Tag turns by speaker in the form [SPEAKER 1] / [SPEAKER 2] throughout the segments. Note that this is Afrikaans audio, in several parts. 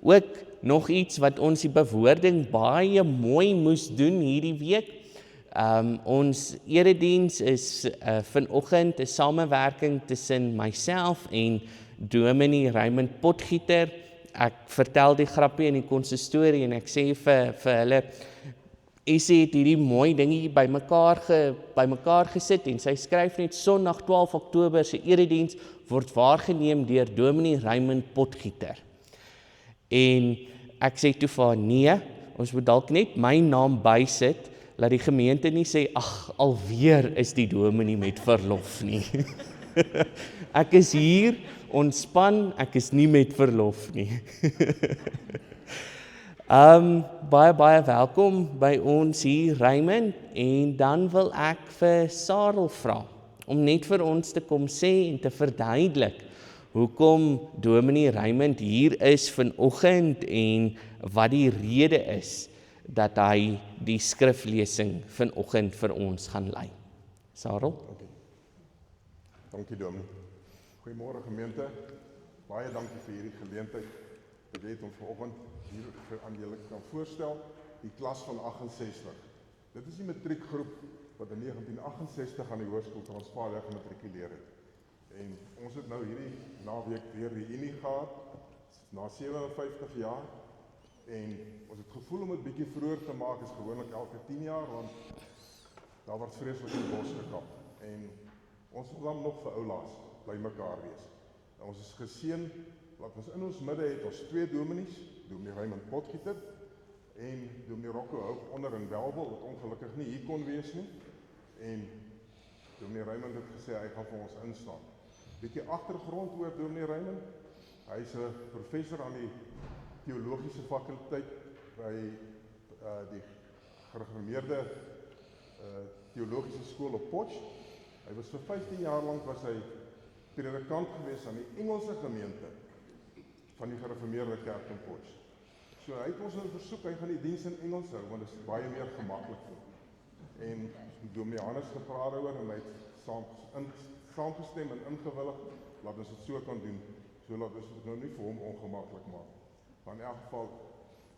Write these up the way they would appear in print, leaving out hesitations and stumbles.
[SPEAKER 1] Ook nog iets wat ons die bewoording baie mooi moes doen hierdie week. Ons erediens is vanoggend 'n samewerking tussen myself en Dominee Raymond Potgieter. Ek vertel die grappie in die konsistorie en ek sê vir hulle, Essie het hierdie mooi dingetjie bymekaar gesit en sy skryf net Sondag 12 Oktober se erediens word waargeneem deur Dominee Raymond Potgieter. En ek sê toe vir haar, nee, ons moet dalk net my naam bysit, laat die gemeente nie sê, ag, alweer is die dominee met verlof nie. Ek is hier, ontspan, ek is nie met verlof nie. Baie welkom by ons hier, Raymond, en dan wil ek vir Sarel vra, om net vir ons te kom sê en te verduidelik, hoekom Dominee Raymond hier is vanoggend en wat die rede is, dat hy die skriflesing vanoggend vir ons gaan lei. Sarel?
[SPEAKER 2] Dankie Dominee. Goeiemôre gemeente. Baie dankie vir hierdie geleentheid. Dit het om vanoggend hier vir aan julle kan voorstel, die klas van 68. Dit is die matriekgroep wat in 1968 aan die Hoërskool Transvaal gematrikuleer het. En ons het nou hierdie naweek weer reunie gehad, na 57 jaar. En ons het gevoel om dit bietjie vroeër te maak, is gewoonlik elke 10 jaar, want daar word vreeslik in die bos gekap. En ons wil dan nog vir oulaas by mekaar wees. Nou, ons is geseën, wat ons in ons midde het, ons 2 dominees, Dominee Raymond Potgieter en Dominee Rocco Hoop onder in Welwel, wat ongelukkig nie hier kon wees nie. En Dominee Raymond het gesê, hy gaan vir ons instaan. Bietjie agtergrond oor Dominee Raymond. Hy is 'n professor aan die teologiese fakulteit by die gereformeerde teologiese skool op Potch. Hy was vir 15 jaar lank was hy predikant gewees aan die Engelse gemeente van die gereformeerde kerk in Potch. So hy het ons nou versoek, hy gaan die diens in Engels hou, want dit is baie meer gemaklik vir hom. En Dominee Johannes gepraat oor en hy het saamgestem en ingewillig, laat ons dit so kan doen, so laat ons dit nou nie vir hom ongemaklik maak. Maar in elk geval,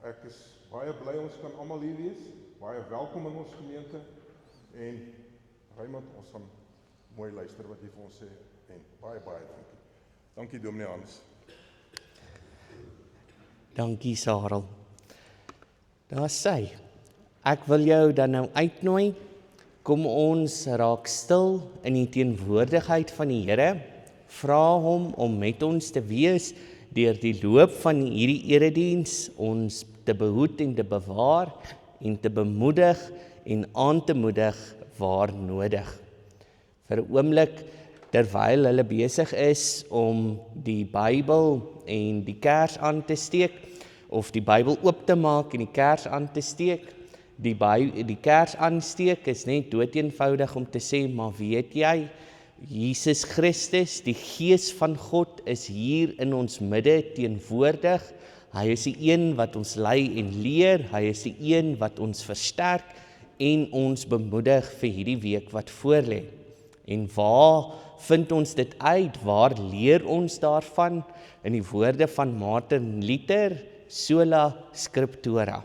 [SPEAKER 2] ek is baie bly ons kan almal hier wees, baie welkom in ons gemeente, en Raymond, ons gaan mooi luister wat hy vir ons sê, en baie dankie. Dankie Dominee Hans.
[SPEAKER 1] Dankie Sarel. Daar sê, ek wil jou dan nou uitnooi, kom ons raak stil in die teenwoordigheid van die Here, vra hom om met ons te wees, deur die loop van hierdie erediens ons te behoed en te bewaar en te bemoedig en aan te moedig waar nodig. Vir 'n oomblik, terwyl hulle besig is om die Bybel en die kers aan te steek, of die Bybel oop te maak en die kers aan te steek, die kers aansteek is net doeteenvoudig om te sê, maar weet jy, Jesus Christus, die Gees van God, is hier in ons midde teenwoordig. Hy is die een wat ons lei en leer, hy is die een wat ons versterk en ons bemoedig vir hierdie week wat voorlê. En waar vind ons dit uit? Waar leer ons daarvan? In die woorde van Martin Luther, sola scriptura,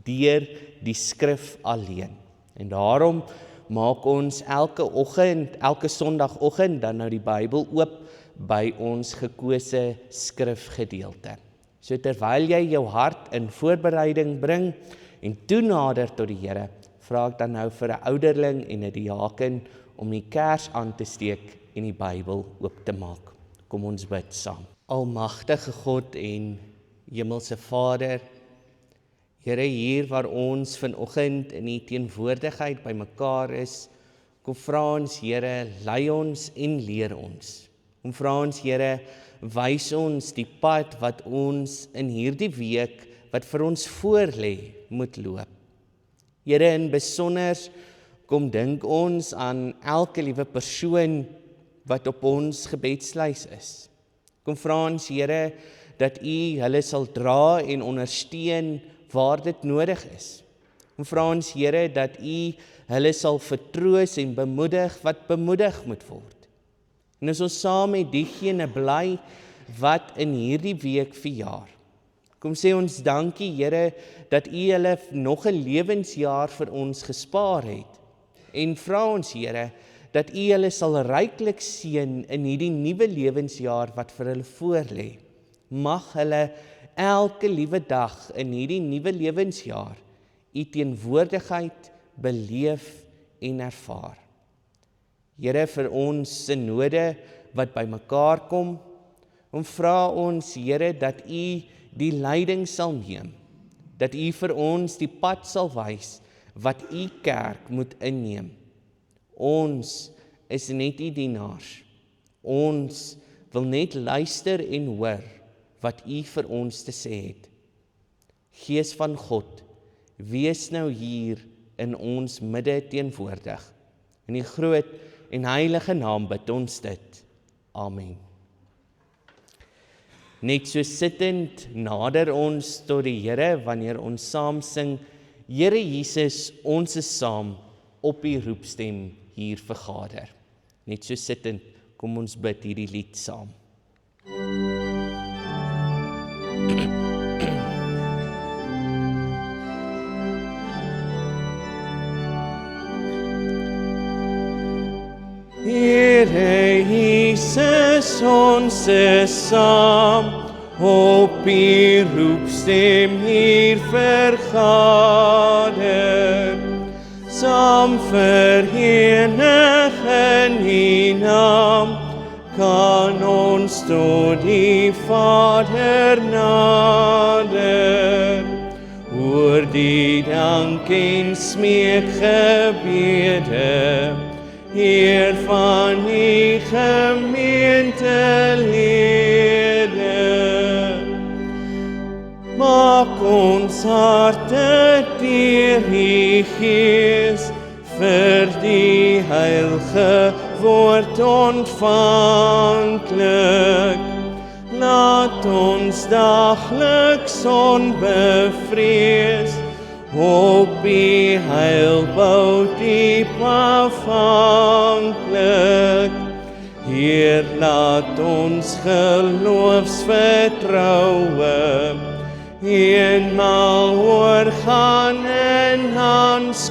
[SPEAKER 1] deur die skrif alleen. En daarom maak ons elke Sondagoggend dan nou die Bybel oop by ons gekose skrifgedeelte. So terwyl jy jou hart in voorbereiding bring en toenader tot die Here, vra ek dan nou vir 'n ouderling en 'n diaken om die kers aan te steek en die Bybel oop te maak. Kom ons bid saam. Almagtige God en Hemelse Vader, Here, hier waar ons vanoggend in die teenwoordigheid by mekaar is, kom vra ons, Here, lei ons en leer ons. Kom vra ons, Here, wys ons die pad wat ons in hierdie week, wat vir ons voorlê, moet loop. Here, in besonder, kom dink ons aan elke liewe persoon wat op ons gebedslys is. Kom vra ons, Here, dat U hulle sal dra en ondersteun waar dit nodig is. Kom vra ons, Here, dat U hulle sal vertroos en bemoedig wat bemoedig moet word. En as ons saam met diegene bly wat in hierdie week verjaar, Kom sê ons dankie, Here, dat U hulle nog 'n lewensjaar vir ons gespaar het. En vra ons, Here, dat U hulle sal ryklik seën in hierdie nuwe lewensjaar wat vir hulle voorlê. Mag hulle elke liewe dag in hierdie nuwe lewensjaar U teenwoordigheid beleef en ervaar. Here, vir ons synode wat bymekaar kom, vra ons, Here, dat U die leiding sal neem, dat U vir ons die pad sal wys wat U kerk moet inneem. Ons is net U dienaars. Ons wil net luister en hoor wat U vir ons te sê het. Gees van God, wees nou hier in ons midde teenwoordig. In die groot en heilige naam bid ons dit. Amen. Net so sittend nader ons tot die Here wanneer ons saam sing, Here Jesus, ons is saam op U roepstem hier vergader. Net so sittend, kom ons bid hierdie lied saam. Here Jesus, ons is saam op U roepstem hier vergader, saam verenig in U naam, kan ons tot die Vader nader. Hoor die dank en smeekgebede, Heer van die gemeentelede. Maak ons harte deur die Gees vir die heilige woord ontvanklik. Laat ons dagliks onbevrees op U heilbou diep afhanklik. Heer, laat ons geloofsvertroue eenmaal oorgaan in aanskoue.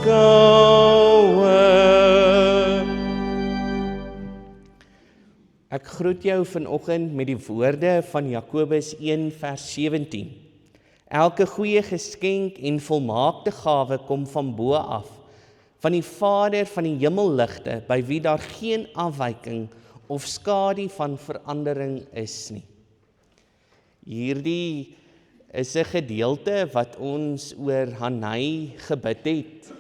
[SPEAKER 1] Ek groet jou vanoggend met die woorde van Jakobus 1 vers 17. Elke goeie geskenk en volmaakte gawe kom van bo af, van die Vader van die hemelligte, by wie daar geen afwyking of skadu van verandering is nie. Hierdie is 'n gedeelte wat ons oor Hanai gebid het,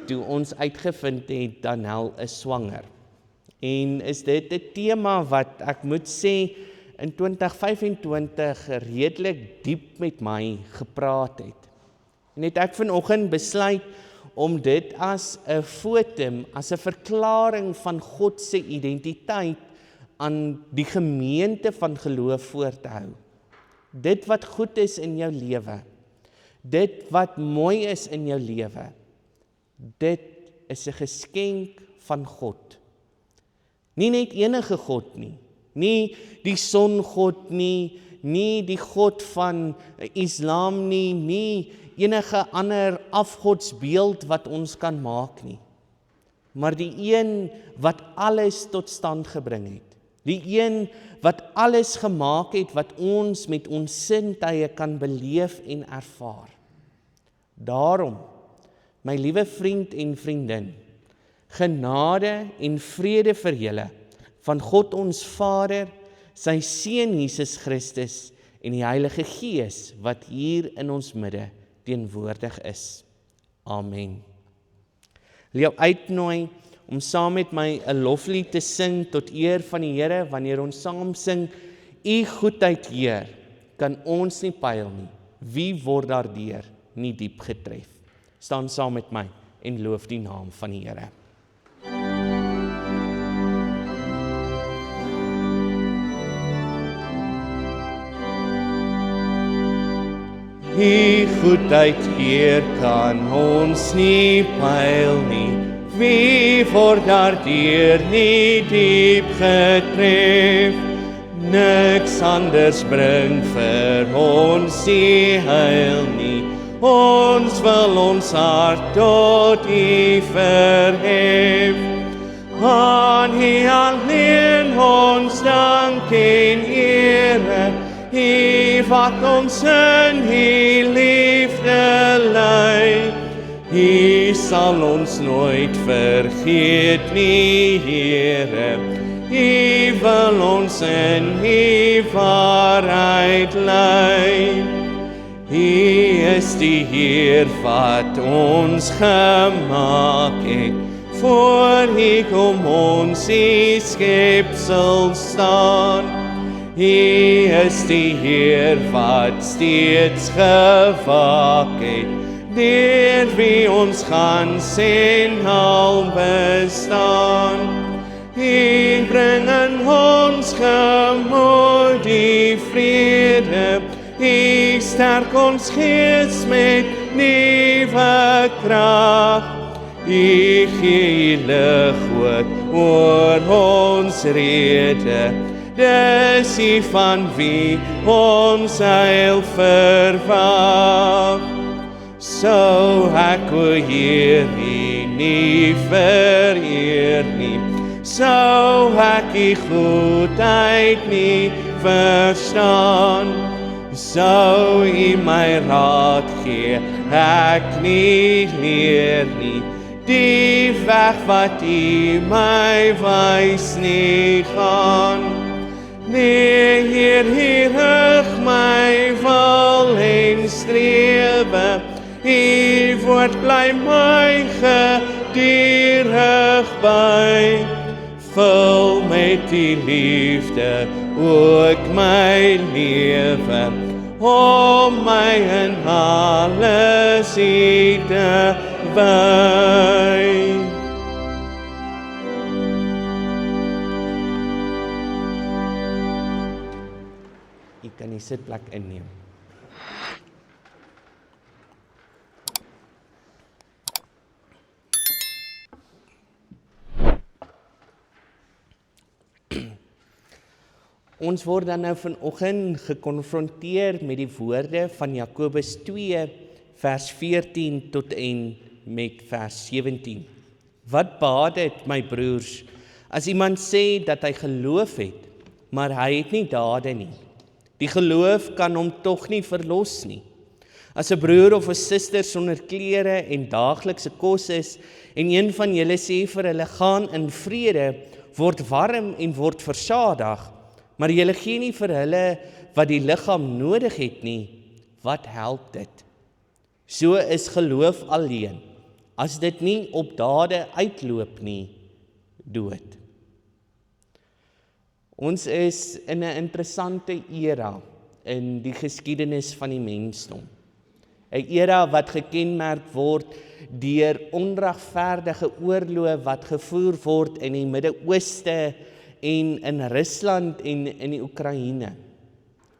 [SPEAKER 1] toe ons uitgevind het Danel is swanger. En is dit 'n tema wat ek moet sê, in 2025 redelik diep met my gepraat het. En het ek vanoggend besluit om dit as 'n fotum, as 'n verklaring van God se identiteit aan die gemeente van geloof voor te hou. Dit wat goed is in jou lewe, dit wat mooi is in jou lewe, dit is 'n geskenk van God. Nie net enige God nie, nie die songod nie, nie die God van Islam nie, nie enige ander afgodsbeeld wat ons kan maak nie. Maar die een wat alles tot stand gebring het. Die een wat alles gemaak het wat ons met ons sintuie kan beleef en ervaar. Daarom, my liewe vriend en vriendin, genade en vrede vir julle van God ons Vader, sy Seun Jesus Christus en die Heilige Gees wat hier in ons midde teenwoordig is. Amen. Wil jou uitnooi om saam met my 'n loflied te sing tot eer van die Here. Wanneer ons saam sing, U goedheid, Heer, kan ons nie pyl nie. Wie word daardeur nie diep getref? Staan saam met my en loof die naam van die Here. U goedheid, Heer, kan ons nie pyl nie. Wie word daardeur nie diep getref? Niks anders bring vir ons die heil nie. Ons wil ons hart tot U verhef. Aan U alleen ons dank en ere, U wat ons in U liefde lei. U sal ons nooit vergeet nie, Here. U wil ons in U waarheid lei. U is die Heer wat ons gemaak het. Voor U kom ons U skepsel staan. U is die Heer wat steeds gewaak het, deur wie ons gans en al bestaan. U bring in ons gemoed die vrede, U sterk ons gees met nuwe krag. U gee lig ook oor ons rede, dis U van wie ons heil verwag. Sou ek o Heer U nie vereer nie, sou ek U goedheid nie verstaan, sou U my raad gee, ek nie leer nie, die weg wat U my wys nie gaan. Nee, Heer, U rig my wil en strewe, U woord bly my gedurig by. Vul met U liefde ook my lewe, om my in alles U te wy. U kan die sitplek inneem. Ons word dan nou vanoggend gekonfronteer met die woorde van Jakobus 2 vers 14 tot en met vers 17. Wat baat dit, my broers, as iemand sê dat hy geloof het, maar hy het nie dade nie? Die geloof kan hom tog nie verlos nie. As 'n broer of 'n suster sonder klere en daaglikse kos is, en een van julle sê vir hulle, gaan in vrede, word warm en word versadig, maar julle gee nie vir hulle wat die liggaam nodig het nie, wat help dit? So is geloof alleen, as dit nie op dade uitloop nie, dood. Ons is in 'n interessante era in die geskiedenis van die mensdom. 'n Era wat gekenmerk word deur onregverdige oorloë wat gevoer word in die Midde-Ooste en in Rusland en in die Oekraïne.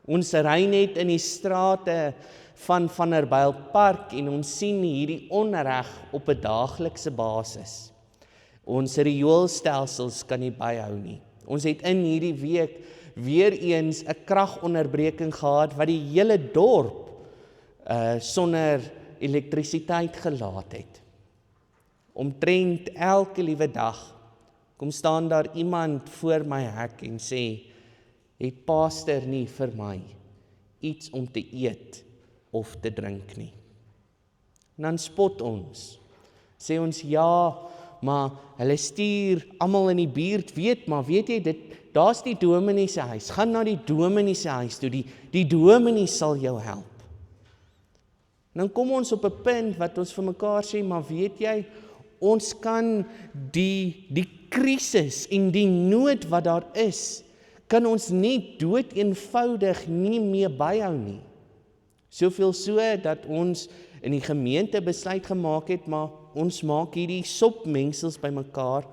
[SPEAKER 1] Ons ry net in die strate van Vanderbijlpark en ons sien hierdie onreg op 'n daaglikse basis. Ons rioolstelsels kan nie byhou nie. Ons het in hierdie week weer eens 'n kragonderbreking gehad wat die hele dorp sonder elektrisiteit gelaat het. Omtrent elke liewe dag kom staan daar iemand voor my hek en sê, het pastor nie vir my iets om te eet of te drink nie? En dan spot ons, sê ons ja, maar hulle stuur almal in die buurt weet jy, daar's die dominee se huis, gaan na die dominee se huis toe, die dominee sal jou help. En dan kom ons op 'n punt wat ons vir mekaar sê, maar weet jy, ons kan die krisis en die nood wat daar is, kan ons net dood eenvoudig nie meer byhou nie. Soveel so dat ons in die gemeente besluit gemaak het, maar ons maak hierdie sopmengsels bymekaar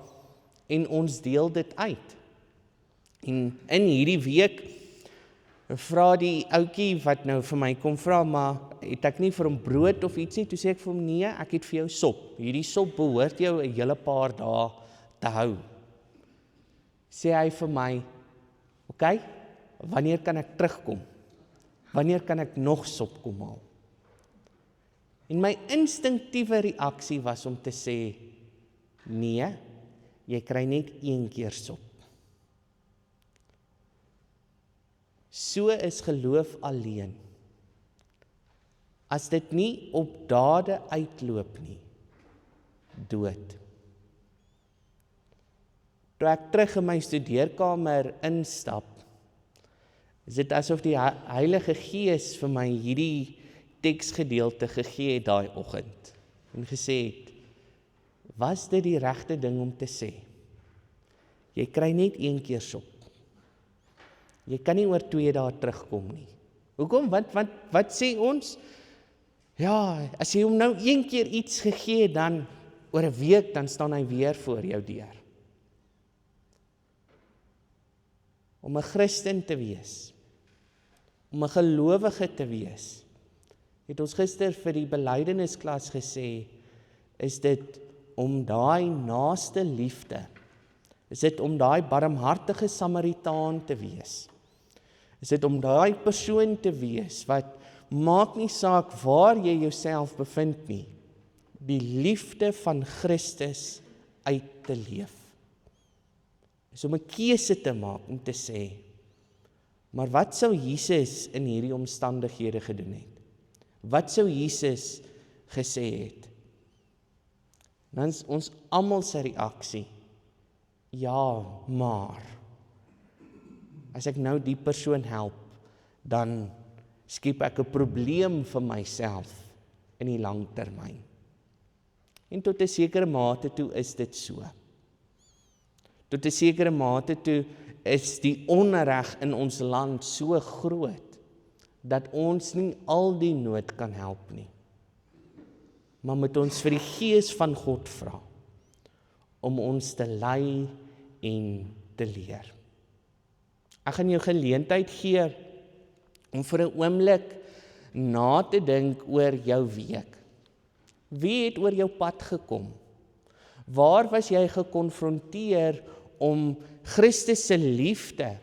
[SPEAKER 1] en ons deel dit uit. En in hierdie week vra die ouetjie wat nou vir my kom vra, maar het ek nie vir hom brood of iets nie? Toe sê ek vir hom, nee, ek het vir jou sop. Hierdie sop behoort jou 'n hele paar dae te hou. Sê hy vir my, okay, wanneer kan ek terugkom? Wanneer kan ek nog sop kom haal? En my instinktiewe reaksie was om te sê, nee, jy kry net 1 keer sop. So is geloof alleen. As dit nie op dade uitloop nie, dood. Toe ek terug in my studeerkamer instap, is dit asof die Heilige Gees vir my hierdie teksgedeelte gegee het daai oggend en gesê het, was dit die regte ding om te sê? Jy kry net 1 keer sop. Jy kan nie oor 2 dae terugkom nie. Hoekom? Wat sê ons? Ja, as jy hom nou 1 keer iets gegee het, dan oor 'n week, dan staan hy weer voor jou deur. Om 'n Christen te wees, om 'n gelowige te wees, het ons gister vir die belydennisklas gesê, is dit om daai naaste liefde, is dit om daai barmhartige Samaritaan te wees, is dit om daai persoon te wees, wat maak nie saak waar jy jouself bevind nie, die liefde van Christus uit te leef. Is om 'n keuse te maak om te sê, maar wat sou Jesus in hierdie omstandighede gedoen het? Wat sou Jesus gesê het? Dan is ons almal se reaksie, ja, maar as ek nou die persoon help, dan skep ek 'n probleem vir myself in die lang termyn. En tot 'n sekere mate toe is dit so. Tot 'n sekere mate toe is die onreg in ons land so groot, dat ons nie al die nood kan help nie. Maar moet ons vir die Gees van God vra, om ons te lei en te leer. Ek gaan jou geleentheid gee, om vir 'n oomblik na te dink oor jou week. Wie het oor jou pad gekom? Waar was jy gekonfronteer om Christus se liefde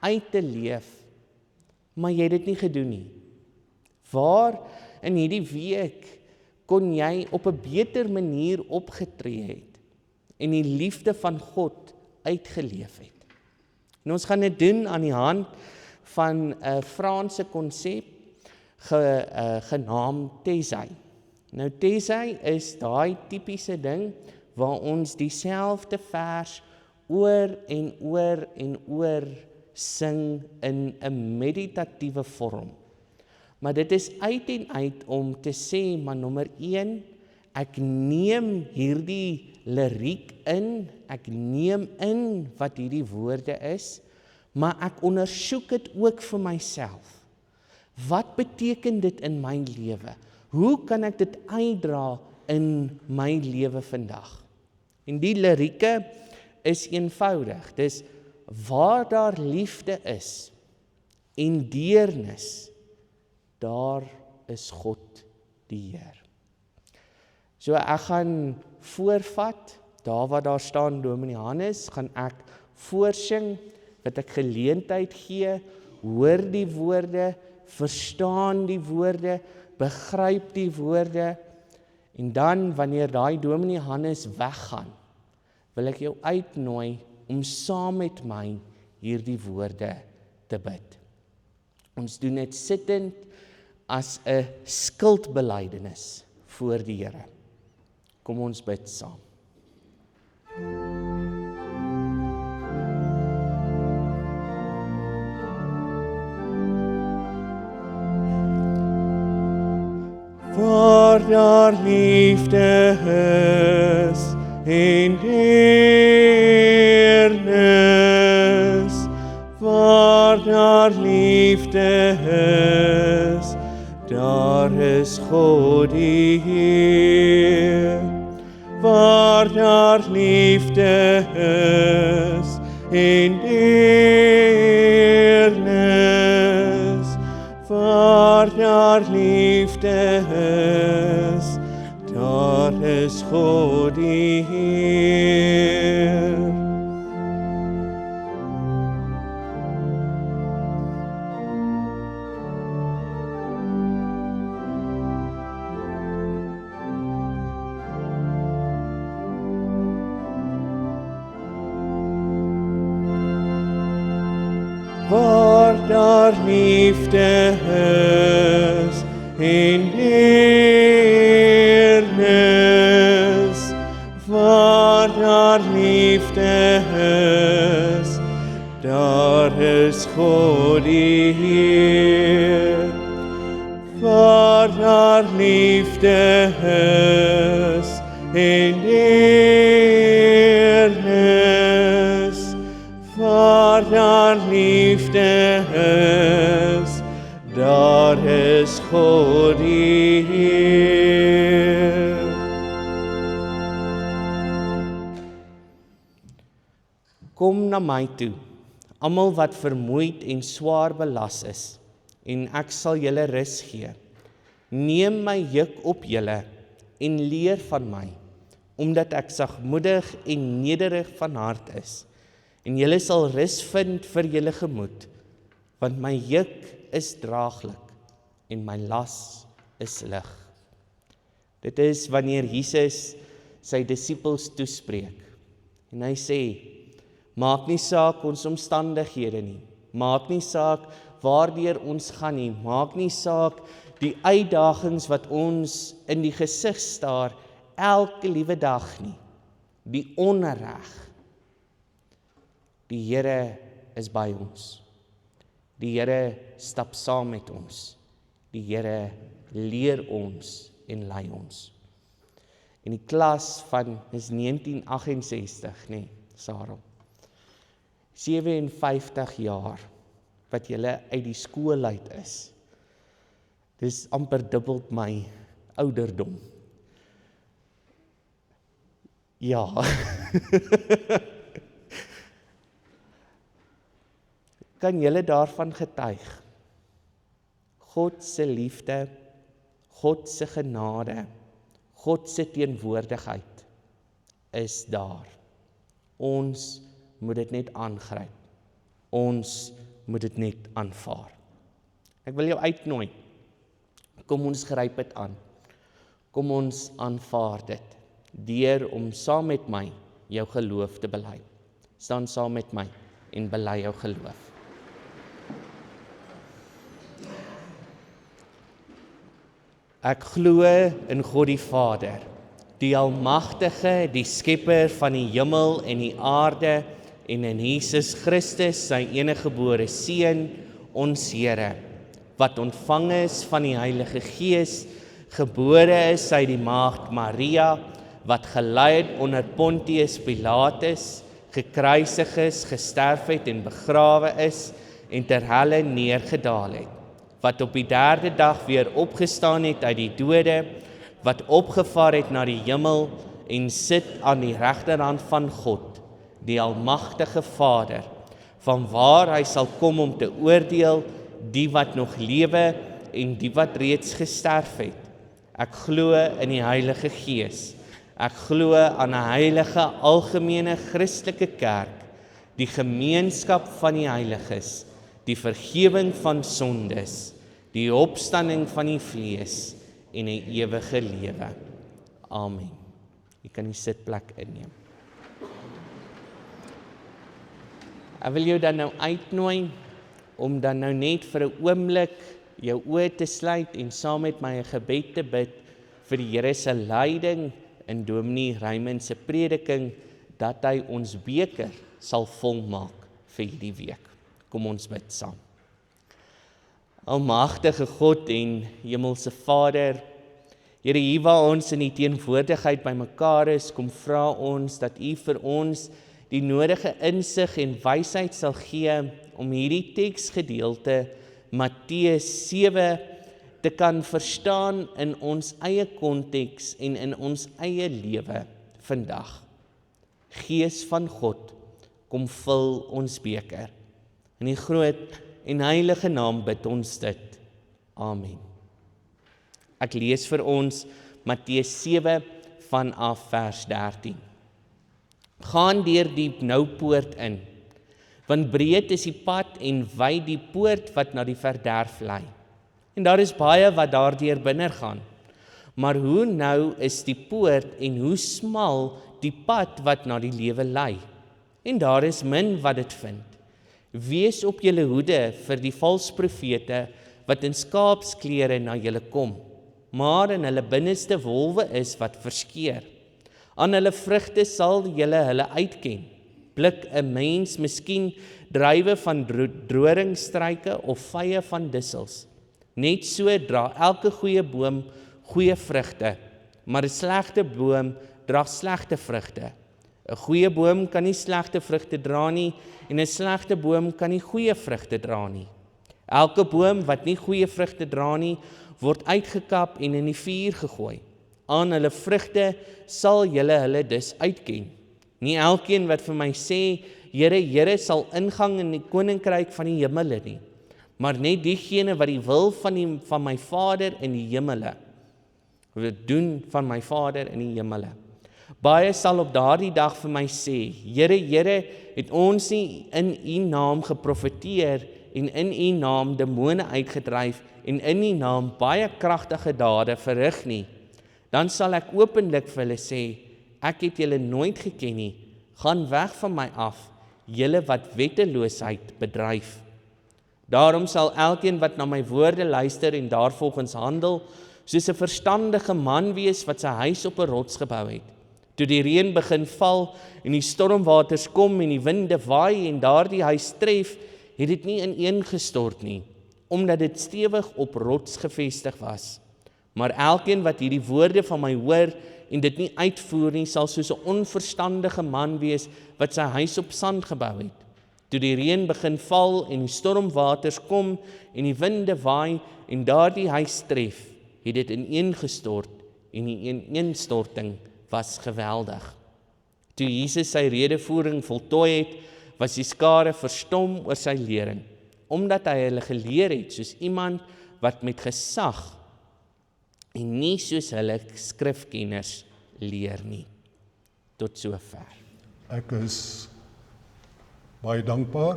[SPEAKER 1] uit te leef, maar jy het dit nie gedoen nie? Waar in hierdie week kon jy op 'n beter manier opgetree het en die liefde van God uitgeleef het? En ons gaan dit doen aan die hand van 'n Franse konsep genaamd Tései. Nou Tései is daai tipiese ding waar ons dieselfde vers oor en oor en oor sing in 'n meditatiewe vorm. Maar dit is uit en uit om te sê, maar nommer 1, ek neem hierdie liriek in, ek neem in wat hierdie woorde is, maar ek ondersoek dit ook vir myself. Wat beteken dit in my lewe? Hoe kan ek dit uitdra in my lewe vandag? En die lirieke is eenvoudig. Dis waar daar liefde is en deernis, daar is God die Heer. So ek gaan voorvat, daar waar daar staan Dominee Hannes, gaan ek voorsing, dat ek geleentheid gee, hoor die woorde, verstaan die woorde, begryp die woorde, en dan wanneer daai Dominee Hannes weggaan, wil ek jou uitnooi om saam met my hierdie woorde te bid. Ons doen dit sittend as 'n skuldbelydenis voor die Here. Kom ons bid saam. Waar daar liefde is en deernis, waar daar liefde is, daar is God die Heer. Waar daar liefde is en deernis, waar daar liefde is, daar is God die Heer. liefde is en deernis, waar daar liefde is, daar is God die Heer. Waar daar liefde is en deernis, waar daar liefde is, daar is God die Heer. Kom na my toe, almal wat vermoeid en swaar belas is, en ek sal julle rus gee. Neem my juk op julle en leer van my, omdat ek sagmoedig en nederig van hart is. En julle sal rus vind vir julle gemoed, want my juk is draaglik en my las is lig. Dit is wanneer Jesus sy disippels toespreek. En hy sê, maak nie saak ons omstandighede nie, maak nie saak waardeur ons gaan nie, maak nie saak die uitdagings wat ons in die gesig staar elke liewe dag nie, die onreg. Die Here is by ons. Die Here stap saam met ons. Die Here leer ons en lei ons. En die klas van is 1968, nee, Sarah. 57 jaar wat julle uit die skool uit is. Dis amper dubbel my ouderdom. Ja. Kan julle daarvan getuig? God se liefde, God se genade, God se teenwoordigheid is daar. Ons moet dit net aangryp. Ons moet dit net aanvaar. Ek wil jou uitnooi. Kom ons gryp dit aan. Kom ons aanvaar dit deur om saam met my jou geloof te bely. Staan saam met my en bely jou geloof. Ek glo in God die Vader, die Almagtige, die Skepper van die hemel en die aarde, en in Jesus Christus, sy eniggebore Seun, ons Here, wat ontvang is van die Heilige Gees, gebore is uit die maagd Maria, wat gelei het onder Pontius Pilatus, gekruisig is, gesterf het en begrawe is, en ter helle neergedaal het, wat op die 3de dag weer opgestaan het uit die dode, wat opgevaar het na die hemel en sit aan die regterhand van God, die Almagtige Vader, vanwaar hy sal kom om te oordeel die wat nog lewe en die wat reeds gesterf het. Ek glo in die Heilige Gees. Ek glo aan 'n heilige algemene Christelike kerk, die gemeenskap van die heiliges, die vergifnis van sondes, die opstanding van die vlees en 'n ewige lewe. Amen. Jy kan die sitplek inneem. Ek wil jou dan nou uitnooi om dan nou net vir 'n oomblik jou oë te sluit en saam met my 'n gebed te bid vir die Here se leiding in Dominee Raymond se prediking, dat hy ons beker sal volmaak vir hierdie week. Kom ons bid saam. Almagtige God en Hemelse Vader, Here, hier waar ons in die teenwoordigheid bymekaar is, kom vra ons dat U vir ons die nodige insig en wysheid sal gee om hierdie teksgedeelte Matteus 7 te kan verstaan in ons eie konteks en in ons eie lewe vandag. Gees van God, kom vul ons beker. In die groot en heilige naam bid ons dit. Amen. Ek lees vir ons Matteus 7 vanaf vers 13. Gaan deur die noupoort in, want breed is die pad en wyd die poort wat na die verderf lei. En daar is baie wat daardeur binne gaan. Maar hoe nou is die poort en hoe smal die pad wat na die lewe lei? En daar is min wat dit vind. Wees op julle hoede vir die valse profete wat in skaapsklere na julle kom, maar in hulle binneste wolwe is wat verskeur. Aan hulle vrugte sal julle hulle uitken. Blik 'n mens miskien druiwe van doringstruike of vye van dissels. Net so dra elke goeie boom goeie vrugte, maar 'n slegte boom dra slegte vrugte. 'n Goeie boom kan nie slegte vrugte dra nie, en 'n slegte boom kan nie goeie vrugte dra nie. Elke boom wat nie goeie vrugte dra nie, word uitgekap en in die vuur gegooi. Aan hulle vrugte sal julle hulle dus uitken. Nie elkeen wat vir my sê, Here, Here, sal ingang in die koninkryk van die hemele nie, maar net diegene wat die wil van my Vader in die hemele doen van my Vader in die hemele. Baie sal op daardie dag vir my sê, Here, Here, het ons nie in U naam geprofeteer en in U naam demone uitgedryf en in U naam baie kragtige dade verrig nie? Dan sal ek openlik vir hulle sê, ek het julle nooit geken nie, gaan weg van my af, julle wat wetteloosheid bedryf. Daarom sal elkeen wat na my woorde luister en daarvolgens handel, soos 'n verstandige man wees wat sy huis op 'n rots gebou het. Toe die reën begin val en die stormwaters kom en die winde waai en daardie huis tref, het dit nie ineengestort nie, omdat dit stewig op rots gevestig was. Maar elkeen wat hierdie woorde van my hoor en dit nie uitvoer nie, sal soos 'n onverstandige man wees wat sy huis op sand gebou het. Toe die reën begin val en die stormwaters kom en die winde waai en daardie huis tref, het dit ineengestort en die ineenstorting was geweldig. Toe Jesus sy redevoering voltooi het, was die skare verstom oor sy lering, omdat hy hulle geleer het soos iemand wat met gesag en nie soos hulle skrifkenners leer nie. Tot sover.
[SPEAKER 3] Ek is baie dankbaar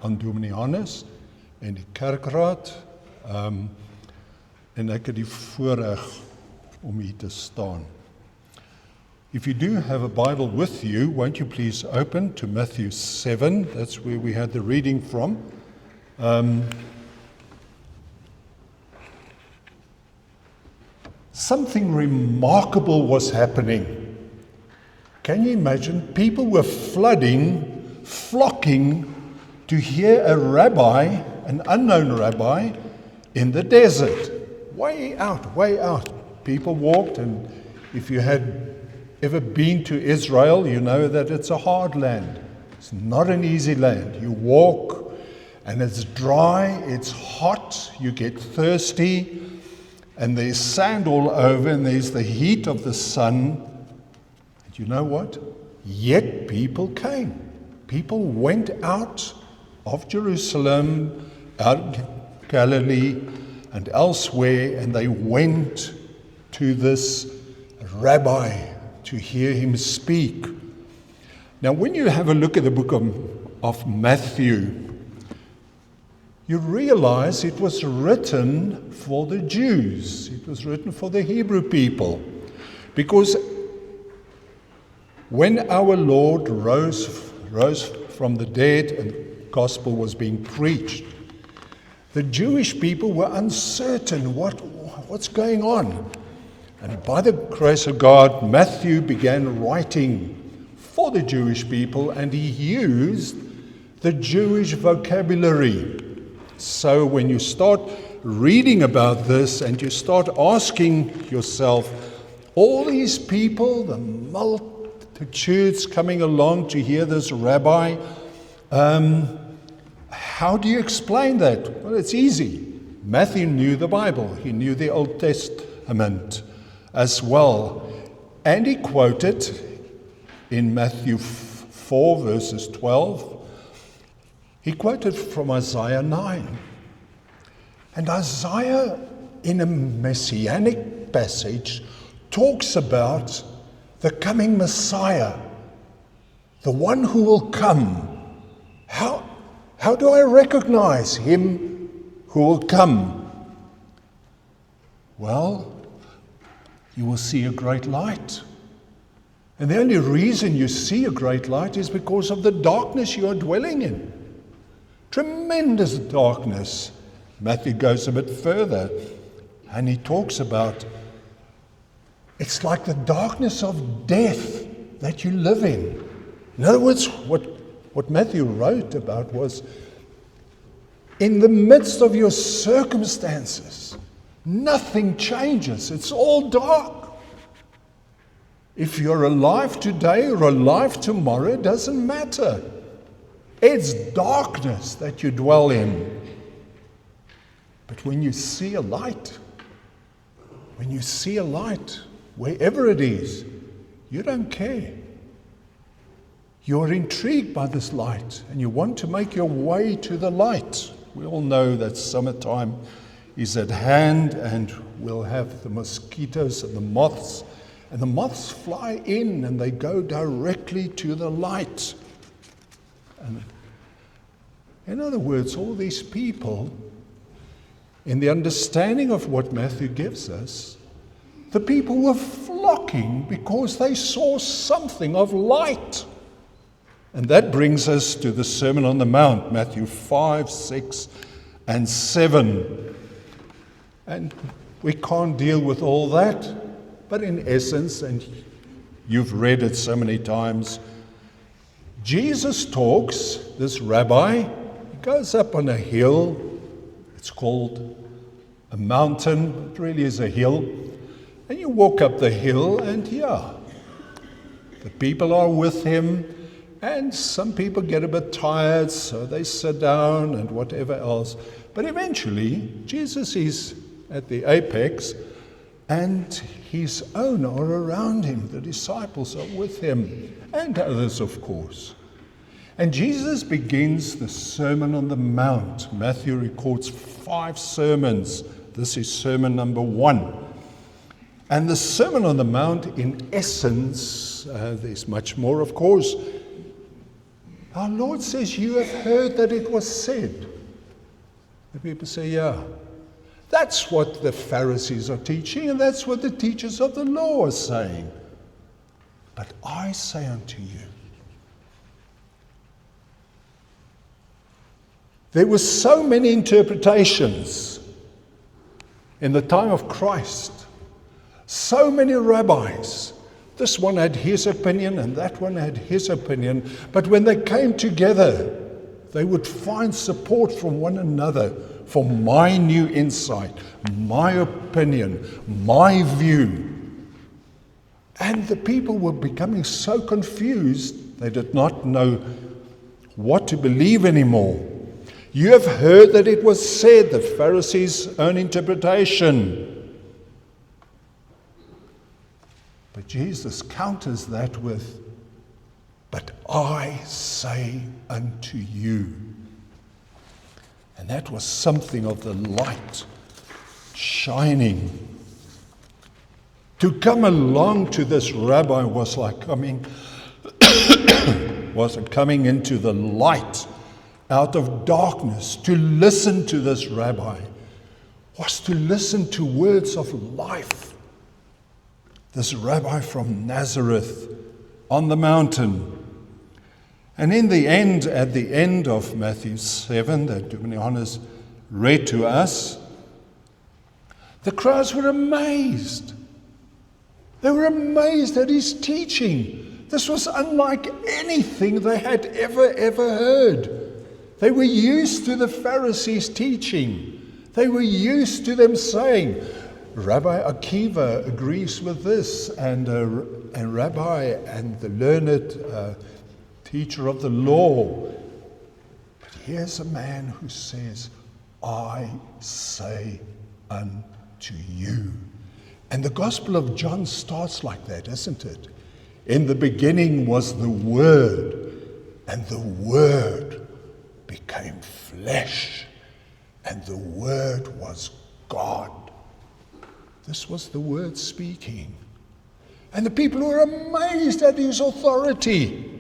[SPEAKER 3] aan Dominee Hannes en die kerkraad, en ek het die voorreg om hier te staan. If you do have a Bible with you, won't you please open to Matthew 7, that's where we had the reading from. Something remarkable was happening. Can you imagine? People were flocking to hear a rabbi, an unknown rabbi, in the desert. Way out. People walked, and if you had ever been to Israel, you know that it's a hard land. It's not an easy land. You walk, and it's dry, it's hot, you get thirsty, and there's sand all over, and there's the heat of the sun. And you know what? Yet people came. People went out of Jerusalem, out of Galilee, and elsewhere, and they went to this rabbi to hear him speak. Now, when you have a look at the book of Matthew, you realize it was written for the Jews. It was written for the Hebrew people. Because when our Lord rose from the dead and the gospel was being preached, the Jewish people were uncertain what's going on. And by the grace of God, Matthew began writing for the Jewish people, and he used the Jewish vocabulary. So when you start reading about this and you start asking yourself, all these people, the multitudes coming along to hear this rabbi, how do you explain that? Well, it's easy. Matthew knew the Bible. He knew the Old Testament as well. And he quoted in Matthew 4 verses 12, he quoted from Isaiah 9. And Isaiah, in a messianic passage, talks about the coming Messiah, the one who will come. How do I recognize him who will come? Well, you will see a great light. And the only reason you see a great light is because of the darkness you are dwelling in. tremendous darkness. Matthew goes a bit further, and he talks about it's like the darkness of death that you live in. In other words, what Matthew wrote about was, in the midst of your circumstances, nothing changes. It's all dark. If you're alive today or alive tomorrow, it doesn't matter. It's darkness that you dwell in. But when you see a light, wherever it is, you don't care. You're intrigued by this light, and you want to make your way to the light. We all know that summertime is at hand, and we'll have the mosquitoes and the moths. And the moths fly in, and they go directly to the light. And in other words, all these people, in the understanding of what Matthew gives us, the people were flocking because they saw something of light. And that brings us to the Sermon on the Mount, Matthew 5, 6, and 7. And we can't deal with all that, but in essence, and you've read it so many times, Jesus talks, this rabbi, he goes up on a hill. It's called a mountain. It really is a hill. And you walk up the hill, and the people are with him. And some people get a bit tired, so they sit down and whatever else. But eventually, Jesus is at the apex, and his own are around him. The disciples are with him, and others, of course. And Jesus begins the Sermon on the Mount. Matthew records 5 sermons. This is sermon number 1. And the Sermon on the Mount, in essence, there's much more, of course. Our Lord says, you have heard that it was said. The people say, yeah. That's what the Pharisees are teaching, and that's what the teachers of the law are saying. But I say unto you, there were so many interpretations in the time of Christ, so many rabbis. This one had his opinion and that one had his opinion. But when they came together, they would find support from one another for my new insight, my opinion, my view. And the people were becoming so confused, they did not know what to believe anymore. You have heard that it was said, the Pharisees' own interpretation. But Jesus counters that with, but I say unto you. And that was something of the light shining. To come along to this rabbi was like coming into the light out of darkness. To listen to this rabbi was to listen to words of life. This rabbi from Nazareth on the mountain. And in the end, at the end of Matthew 7, that Dominee read to us, the crowds were amazed. They were amazed at his teaching. This was unlike anything they had ever heard. They were used to the Pharisees' teaching. They were used to them saying, Rabbi Akiva agrees with this, and Rabbi and the learned teacher of the law. But here's a man who says, I say unto you. And the Gospel of John starts like that, doesn't it? In the beginning was the Word, and the Word became flesh, and the Word was God. This was the Word speaking. And the people were amazed at his authority.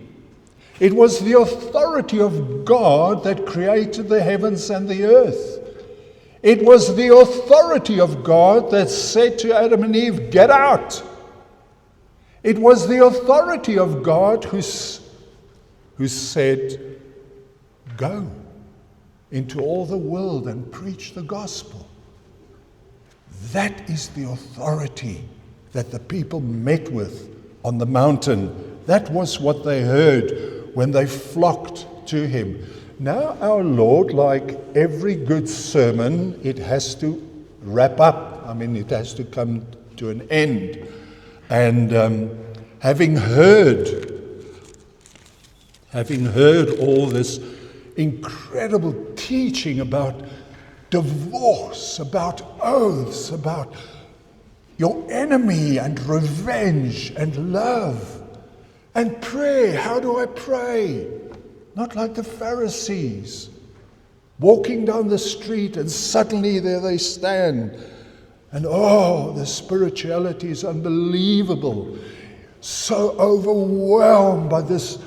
[SPEAKER 3] It was the authority of God that created the heavens and the earth. It was the authority of God that said to Adam and Eve, get out. It was the authority of God who said, go. into all the world and preach the gospel. That is the authority that the people met with on the mountain. That was what they heard when they flocked to him. Now our Lord, like every good sermon, it has to wrap up. It has to come to an end. And having heard all this incredible teaching about divorce, about oaths, about your enemy and revenge and love and pray. How do I pray? Not like the Pharisees, walking down the street and suddenly there they stand. And the spirituality is unbelievable. So overwhelmed by this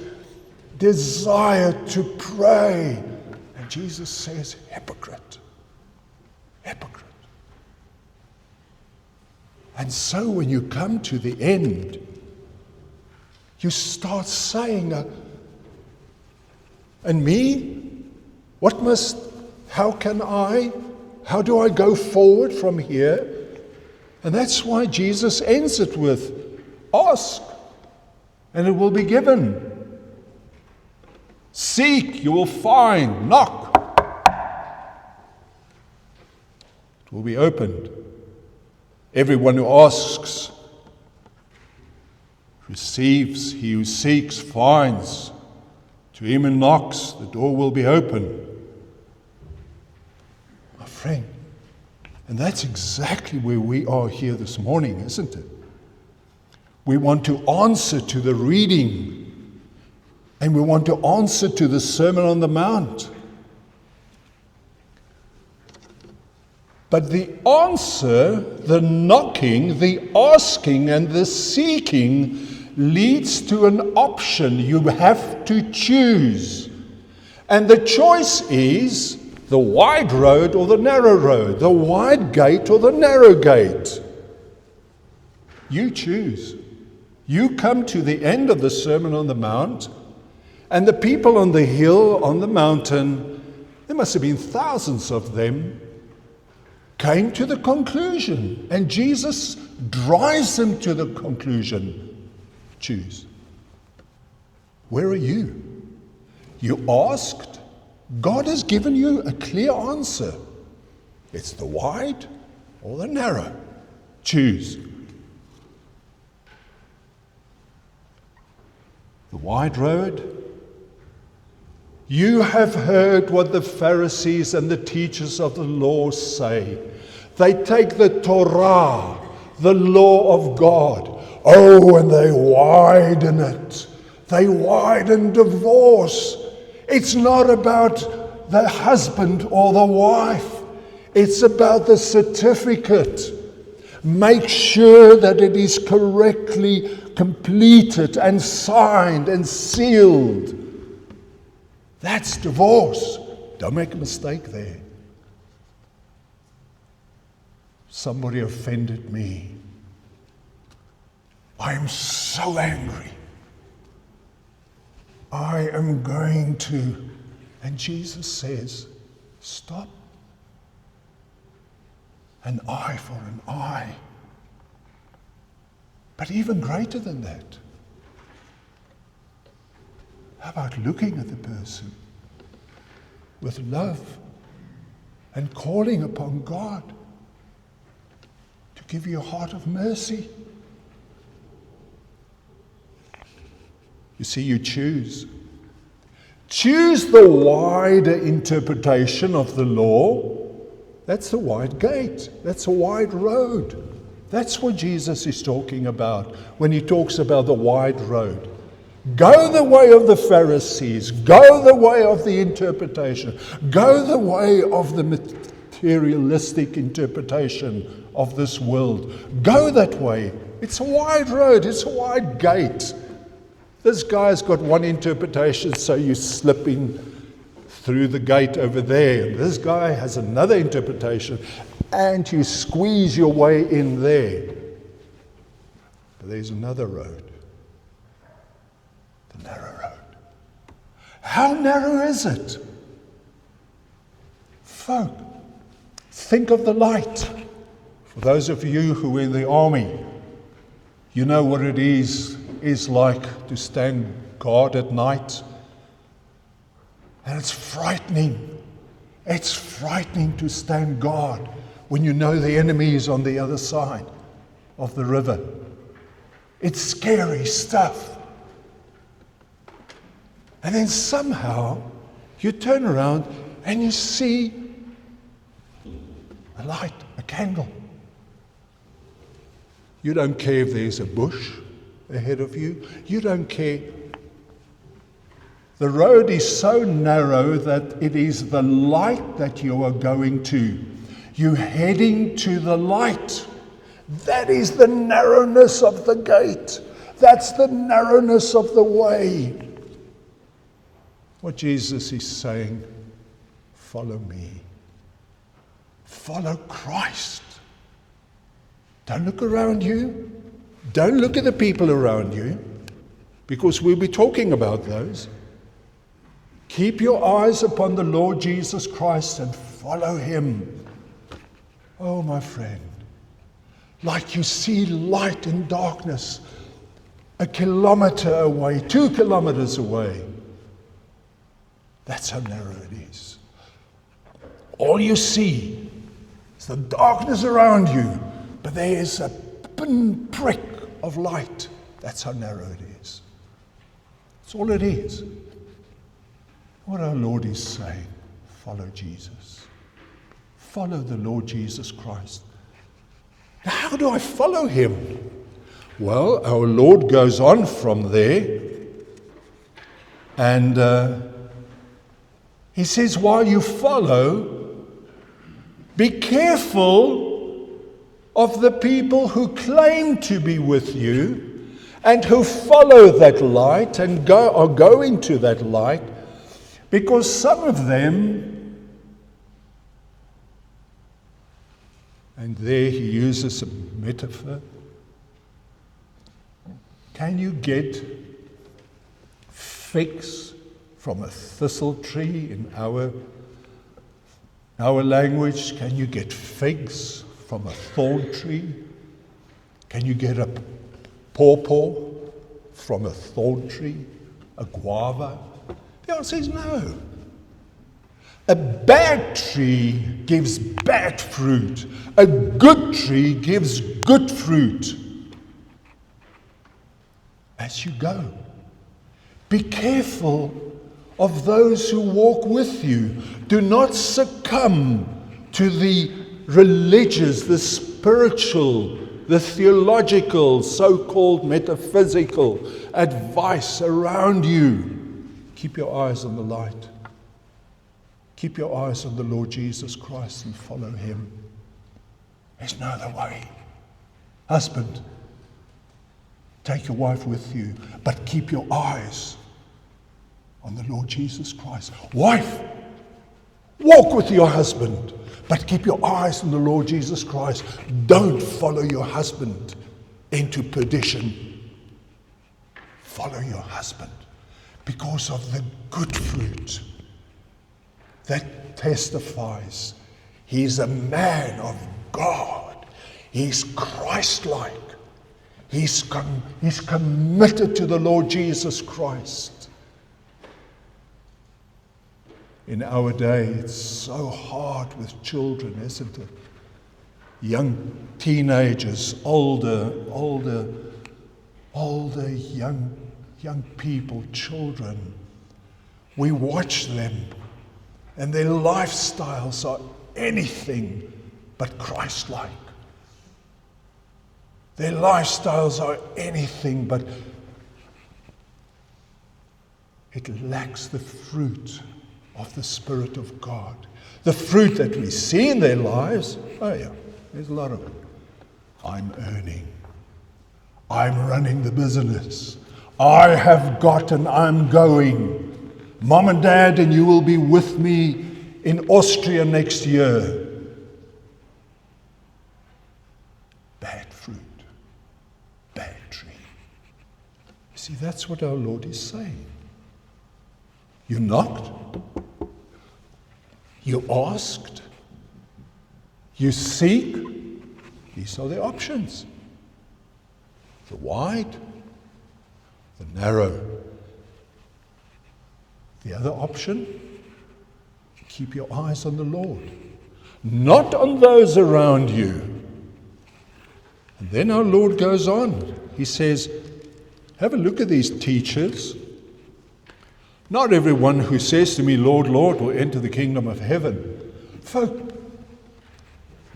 [SPEAKER 3] desire to pray. And Jesus says, hypocrite. Hypocrite. And so when you come to the end, you start saying, and me? How do I go forward from here? And that's why Jesus ends it with, ask, and it will be given. Seek, you will find. Knock, it will be opened. Everyone who asks receives. He who seeks finds. To him who knocks, the door will be open. My friend, and that's exactly where we are here this morning, isn't it? We want to answer to the reading, and we want to answer to the Sermon on the Mount. But the answer, the knocking, the asking, and the seeking leads to an option. You have to choose. And the choice is the wide road or the narrow road, the wide gate or the narrow gate. You choose. You come to the end of the Sermon on the Mount, and the people on the hill, on the mountain, there must have been thousands of them, came to the conclusion, and Jesus drives them to the conclusion. Choose. Where are you? You asked. God has given you a clear answer. It's the wide or the narrow. Choose. The wide road. You have heard what the Pharisees and the teachers of the law say. They take the Torah, the law of God, and they widen it. They widen divorce. It's not about the husband or the wife. It's about the certificate. Make sure that it is correctly completed and signed and sealed. That's divorce. Don't make a mistake there. Somebody offended me. I am so angry. I am going to. And Jesus says, stop. An eye for an eye. But even greater than that, how about looking at the person with love and calling upon God to give you a heart of mercy? You see, you choose. Choose the wider interpretation of the law. That's the wide gate. That's a wide road. That's what Jesus is talking about when he talks about the wide road. Go the way of the Pharisees. Go the way of the interpretation. Go the way of the materialistic interpretation of this world. Go that way. It's a wide road. It's a wide gate. This guy's got one interpretation, so you slip in through the gate over there. And this guy has another interpretation, and you squeeze your way in there. But there's another road. The narrow road. How narrow is it? folk, think of the light. For those of you who are in the army, you know what it is like to stand guard at night. And it's frightening. It's frightening to stand guard when you know the enemy is on the other side of the river. It's scary stuff. And then somehow you turn around and you see a light, a candle. You don't care if there's a bush ahead of you. You don't care. The road is so narrow that it is the light that you are going to. You're heading to the light. That is the narrowness of the gate. That's the narrowness of the way. What Jesus is saying, follow me. Follow Christ. Don't look around you. Don't look at the people around you, because we'll be talking about those. Keep your eyes upon the Lord Jesus Christ and follow him. Oh, my friend, like you see light in darkness, 1 kilometer away, 2 kilometers away. That's how narrow it is. All you see is the darkness around you, but there is a pinprick of light. That's how narrow it is. That's all it is. What our Lord is saying, follow Jesus. Follow the Lord Jesus Christ. Now, how do I follow him? Well, our Lord goes on from there, and he says, while you follow, be careful of the people who claim to be with you and who follow that light and are going to that light, because some of them, and there he uses a metaphor, can you get figs from a thistle tree in our language? Can you get figs from a thorn tree? Can you get a pawpaw from a thorn tree? A guava? The answer is no. A bad tree gives bad fruit. A good tree gives good fruit. As you go, be careful of those who walk with you. Do not succumb to the religious, the spiritual, the theological, so-called metaphysical advice around you. Keep your eyes on the light. Keep your eyes on the Lord Jesus Christ and follow him. There's no other way. Husband, take your wife with you, but keep your eyes on the Lord Jesus Christ. Wife, walk with your husband, but keep your eyes on the Lord Jesus Christ. Don't follow your husband into perdition. Follow your husband because of the good fruit that testifies he's a man of God. He's Christ-like. He's committed to the Lord Jesus Christ. In our day, it's so hard with children, isn't it? Young teenagers, older young people, children. We watch them, and their lifestyles are anything but Christ-like. Their lifestyles are anything but, it lacks the fruit of the Spirit of God. The fruit that we see in their lives, oh yeah, there's a lot of it. I'm earning. I'm running the business. I have got and I'm going. Mom and Dad, and you will be with me in Austria next year. Bad fruit. Bad tree. You see, that's what our Lord is saying. You knocked. You asked. You seek. These are the options. The wide, the narrow. The other option, keep your eyes on the Lord, not on those around you. And then our Lord goes on. He says, have a look at these teachers. Not everyone who says to me, Lord, Lord, will enter the kingdom of heaven. Folks,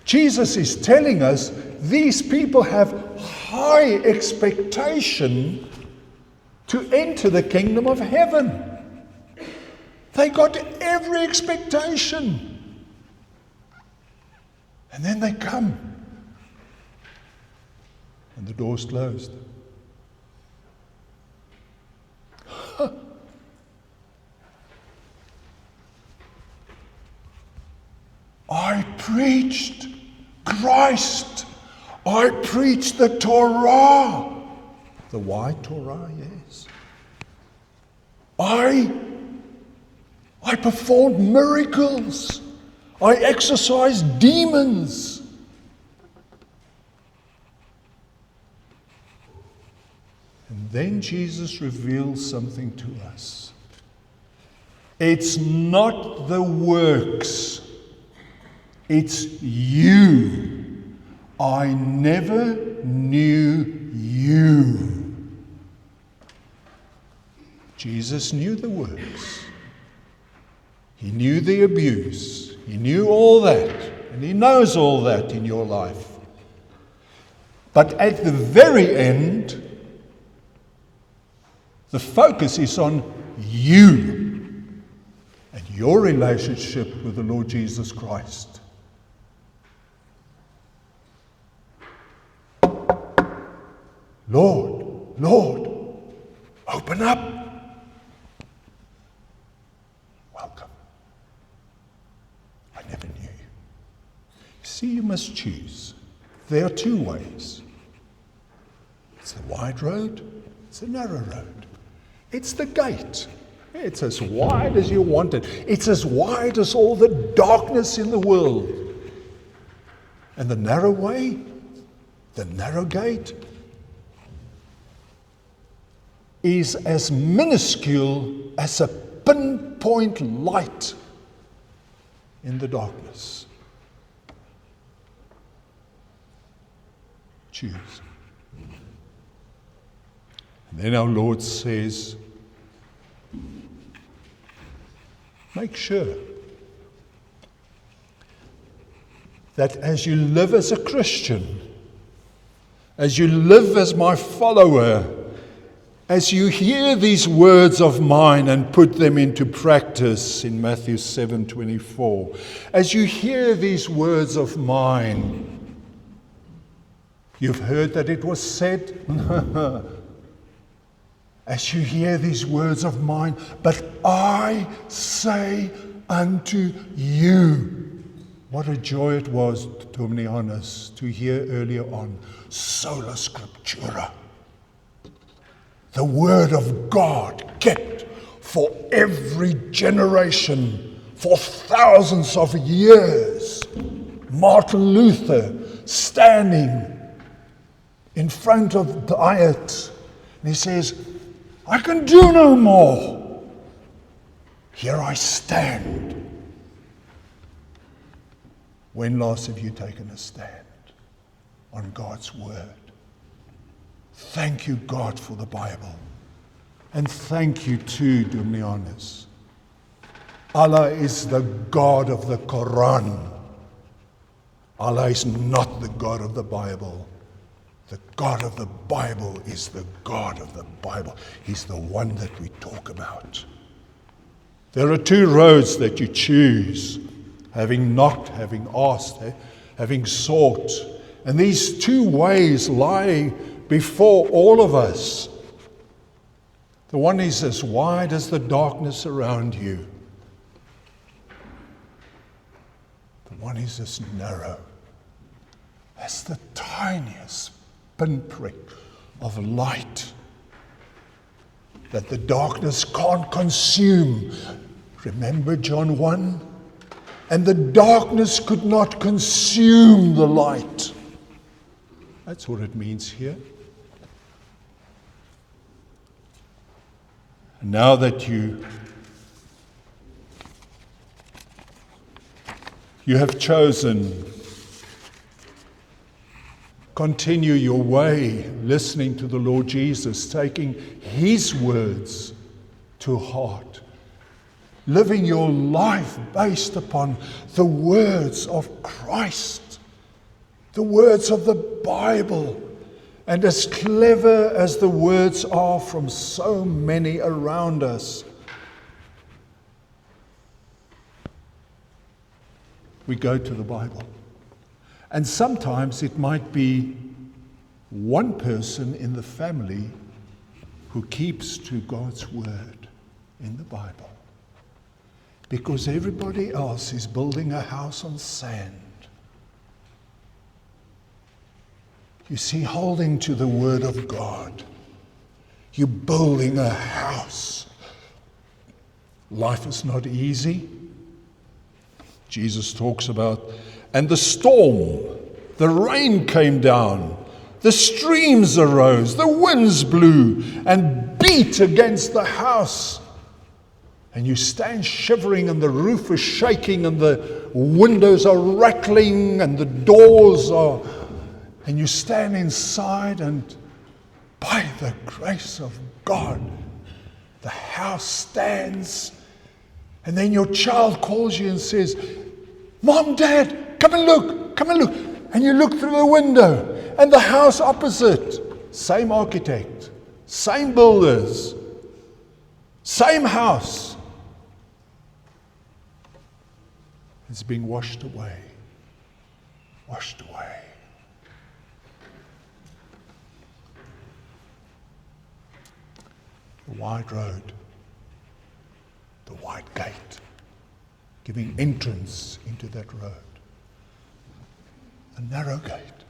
[SPEAKER 3] Jesus is telling us these people have high expectation to enter the kingdom of heaven. They got every expectation. And then they come. And the door's closed. I preached Christ. I preached the Torah. The white Torah, yes. I performed miracles. I exorcised demons. And then Jesus reveals something to us. It's not the works. It's you. I never knew you. Jesus knew the works. He knew the abuse. He knew all that. And He knows all that in your life. But at the very end, the focus is on you and your relationship with the Lord Jesus Christ. Lord, Lord, open up. Welcome. I never knew you. See, you must choose. There are two ways. It's the wide road, it's the narrow road. It's the gate. It's as wide as you want it. It's as wide as all the darkness in the world. And the narrow way, the narrow gate, is as minuscule as a pinpoint light in the darkness. Choose. And then our Lord says, make sure that as you live as a Christian, as you live as my follower, as you hear these words of mine and put them into practice in Matthew 7:24, as you hear these words of mine, you've heard that it was said, as you hear these words of mine, but I say unto you. What a joy it was, to be honest, to hear earlier on, sola scriptura. The word of God kept for every generation, for thousands of years. Martin Luther standing in front of the Diet, and he says, I can do no more. Here I stand. When last have you taken a stand on God's word? Thank you, God, for the Bible. And thank you too, Dumnianis. Allah is the God of the Quran. Allah is not the God of the Bible. The God of the Bible is the God of the Bible. He's the one that we talk about. There are two roads that you choose, having knocked, having asked, having sought. And these two ways lie before all of us. The one is as wide as the darkness around you. The one is as narrow as the tiniest pinprick of light that the darkness can't consume. Remember John 1? and the darkness could not consume the light. That's what it means here. And now that you have chosen, continue your way, listening to the Lord Jesus, taking His words to heart, living your life based upon the words of Christ, the words of the Bible. And as clever as the words are from so many around us, we go to the Bible. And sometimes it might be one person in the family who keeps to God's word in the Bible, because everybody else is building a house on sand. You see, holding to the word of God, you're building a house. Life is not easy. Jesus talks about, and the storm, the rain came down, the streams arose, the winds blew and beat against the house. And you stand shivering, and the roof is shaking, and the windows are rattling, and the doors are, and you stand inside, and by the grace of God, the house stands. And then your child calls you and says, "Mom, Dad, come and look, come and look." And you look through the window, and the house opposite, same architect, same builders, same house, it's being washed away, washed away. The wide road, the wide gate, giving entrance into that road. The narrow gate,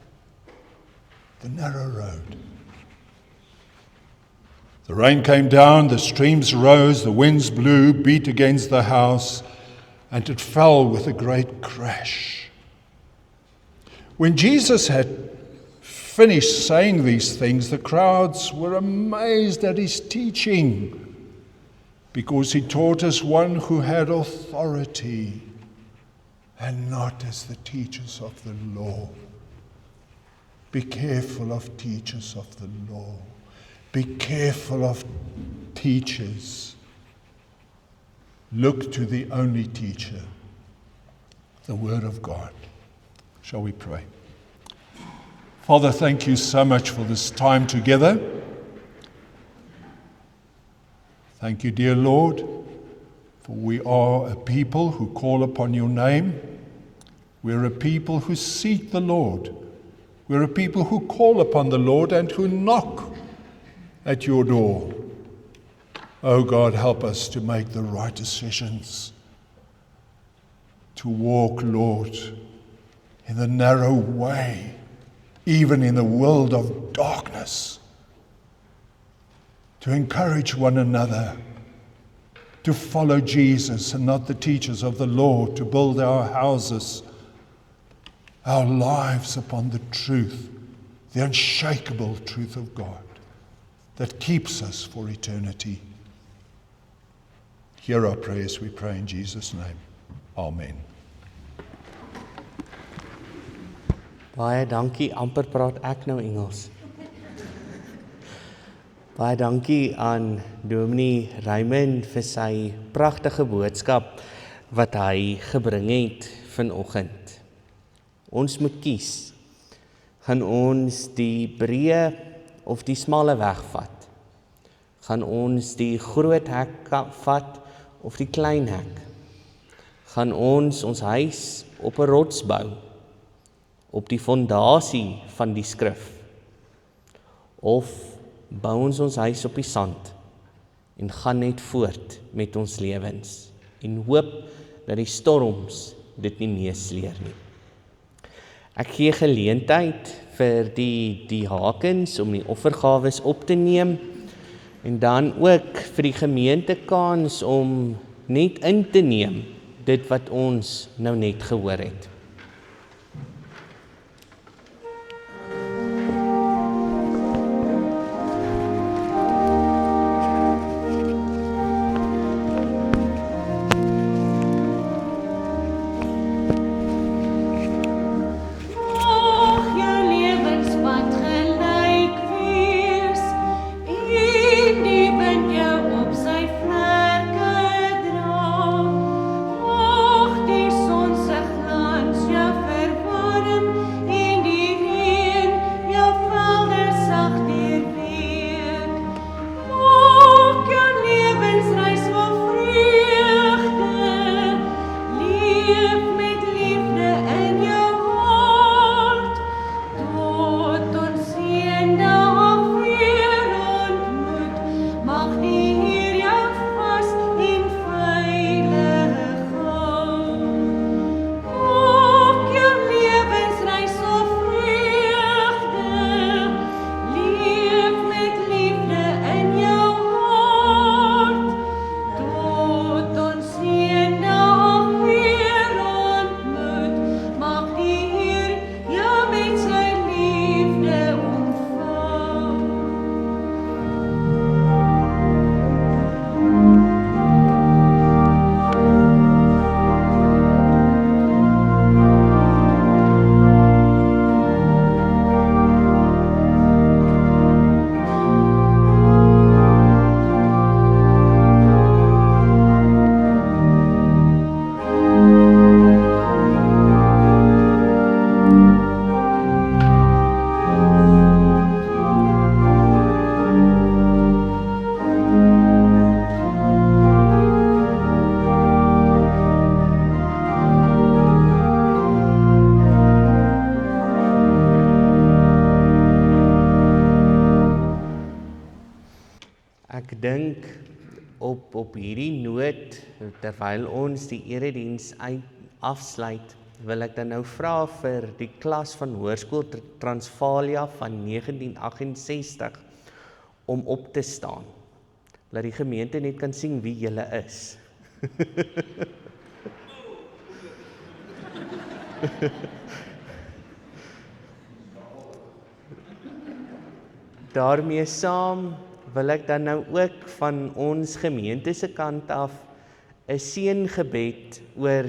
[SPEAKER 3] the narrow road. The rain came down, the streams rose, the winds blew, beat against the house, and it fell with a great crash. When Jesus had finished saying these things, the crowds were amazed at his teaching, because he taught as one who had authority and not as the teachers of the law. Be careful of teachers of the law. Be careful of teachers. Look to the only teacher, the Word of God. Shall we pray? Father, thank you so much for this time together. Thank you, dear Lord, for we are a people who call upon your name. We're a people who seek the Lord. We're a people who call upon the Lord and who knock at your door. Oh God, help us to make the right decisions, to walk, Lord, in the narrow way, even in the world of darkness, to encourage one another, to follow Jesus and not the teachers of the law, to build our houses, our lives upon the truth, the unshakable truth of God that keeps us for eternity. Hear our prayers, we pray in Jesus' name. Amen.
[SPEAKER 1] Baie dankie, amper praat ek nou Engels. Baie dankie aan Dominee Raymond vir sy pragtige boodskap wat hy gebring het vanoggend. Ons moet kies. Gaan ons die breë of die smalle weg vat? Gaan ons die groot hek vat of die klein hek? Gaan ons huis op 'n rots bou, op die fondasie van die skrif? Of bou ons huis op die sand en gaan net voort met ons lewens en hoop dat die storms dit nie meesleer nie? Ek gee geleentheid vir die hakens om die offergawes op te neem en dan ook vir die gemeente kans om net in te neem dit wat ons nou net gehoor het. Ek dink op hierdie noot, terwyl ons die erediens afsluit, wil ek dan nou vra vir die klas van Hoërskool Transvalia van 1968 om op te staan. Laat die gemeente net kan sien wie julle is. Daarmee saam wil ek dan nou ook van ons gemeente se kant af 'n seëngebed oor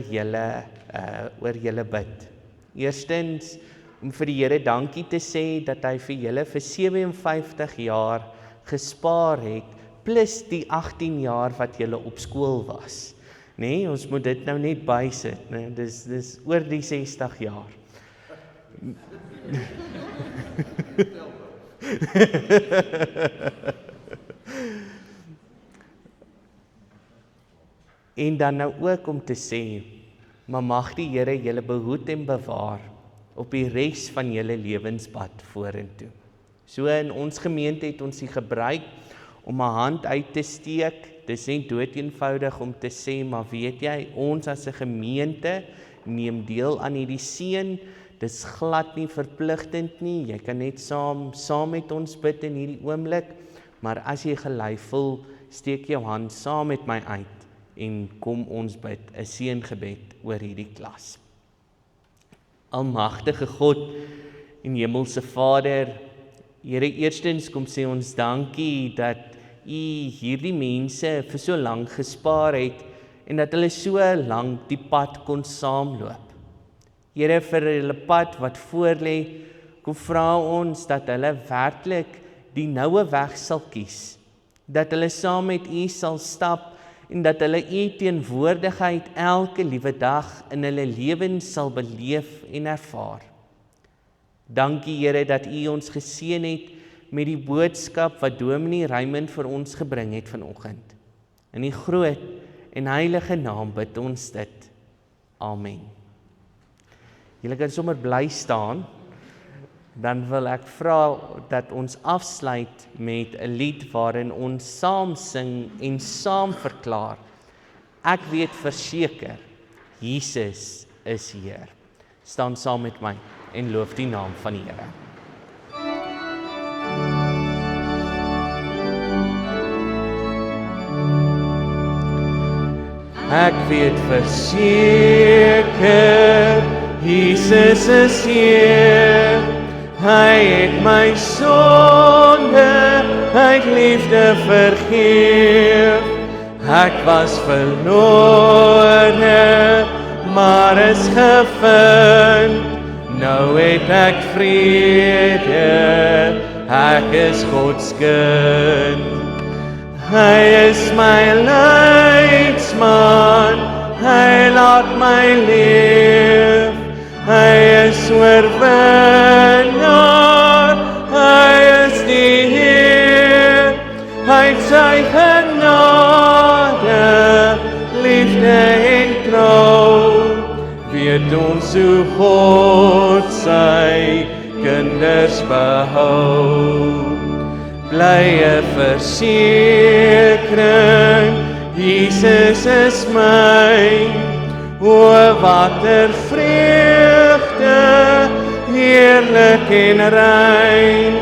[SPEAKER 1] julle bid. Eerstens om vir die Here dankie te sê dat hy vir julle vir 57 jaar gespaar het, plus die 18 jaar wat julle op skool was. Nee, ons moet dit nou net bysit, nee, dis oor die 60 jaar. En dan nou ook om te sê, maar mag die Here julle behoed en bewaar op die res van julle lewenspad vorentoe. So in ons gemeente het ons die gebruik om 'n hand uit te steek. Dis net doeteenvoudig om te sê, maar weet jy, ons as 'n gemeente neem deel aan hierdie seën. Dis glad nie verpligtend nie. Jy kan net saam met ons bid in hierdie oomblik, maar as jy gelei voel, steek jou hand saam met my uit en kom ons bid 'n seëngebed oor hierdie klas. Almagtige God en Hemelse Vader, Here, eerstens kom sê ons dankie dat U hierdie mense vir so lank gespaar het en dat hulle so lank die pad kon saamloop. Here, vir hulle pad wat voorlê, kom vra ons dat hulle werklik die noue weg sal kies, dat hulle saam met U sal stap en dat hulle U teenwoordigheid elke liewe dag in hulle lewens sal beleef en ervaar. Dankie Here dat U ons geseën het met die boodskap wat Dominee Raymond vir ons gebring het vanoggend. In die groot en heilige naam bid ons dit. Amen. Julle kan sommer bly staan. Dan wil ek vra dat ons afsluit met 'n lied waarin ons saam sing en saam verklaar. Ek weet verseker, Jesus is Heer. Staan saam met my en loof die naam van die Here.
[SPEAKER 4] Ek
[SPEAKER 1] Ek weet verseker, Jesus is hier. Hy het my sonde uit liefde vergeef. Ek was verlore, maar is gevind. Nou het ek vrede, ek is Gods kind. Hy is my leidsman, hy laat my leef. Hy is oorwinnaar, hy is die Heer. Hy het sy genade, liefde en trou. Weet ons hoe God sy kinders behou. Blye versekering, Jesus is myn. O watter vreugde, heerlik en rein.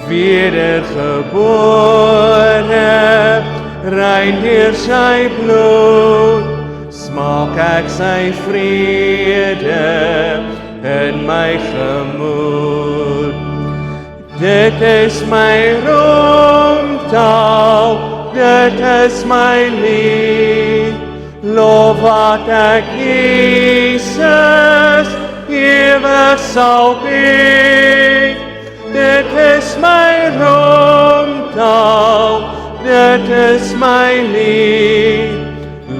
[SPEAKER 1] Wedergebore, rein deur sy bloed. Smaak ek sy vrede in my gemoed. Dit is my roemtaal, dit is my lied. Lof wat ek Jesus ewig sal bied. Dit is my roemtaal, dit is my lied.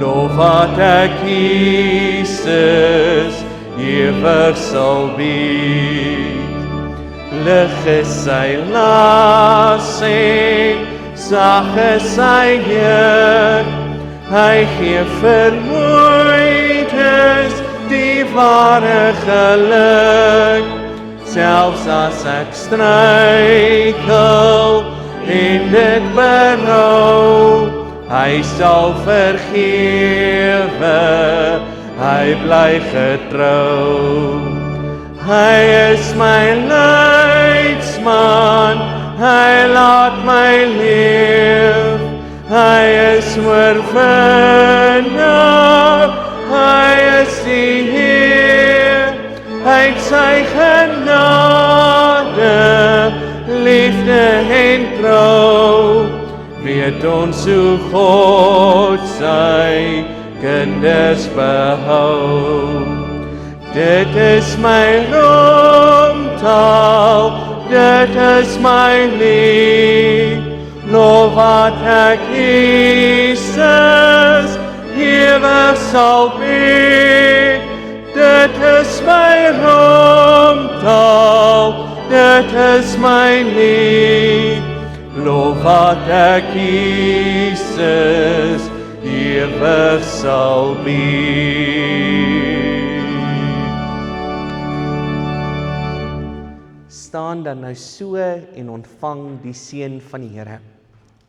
[SPEAKER 1] Lof wat ek Jesus ewig sal bied. Lig is sy las en sag is sy juk. Hy gee vermoeides die ware geluk. Selfs as ek struikel en dit berou, hy sal vergewe, hy bly getrou. Hy is my leidsman, hy laat my leef. Hy is oorwinnaar, hy is die Heer. Hy het sy genade, liefde en trou. Weet ons hoe God sy kinders behou. Dit is my roemtaal, dit is my lied. Lof wat ek Jesus ewig sal bied. Dit is my roemtaal, dit is my lied. Lof wat ek Jesus ewig sal bied. Staan dan nou so en ontvang die seën van die Here.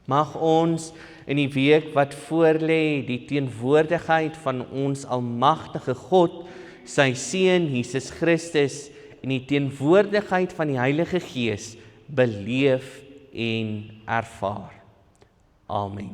[SPEAKER 1] Mag ons in die week wat voorlê die teenwoordigheid van ons almagtige God, sy seun Jesus Christus en die teenwoordigheid van die Heilige Gees beleef en ervaar. Amen.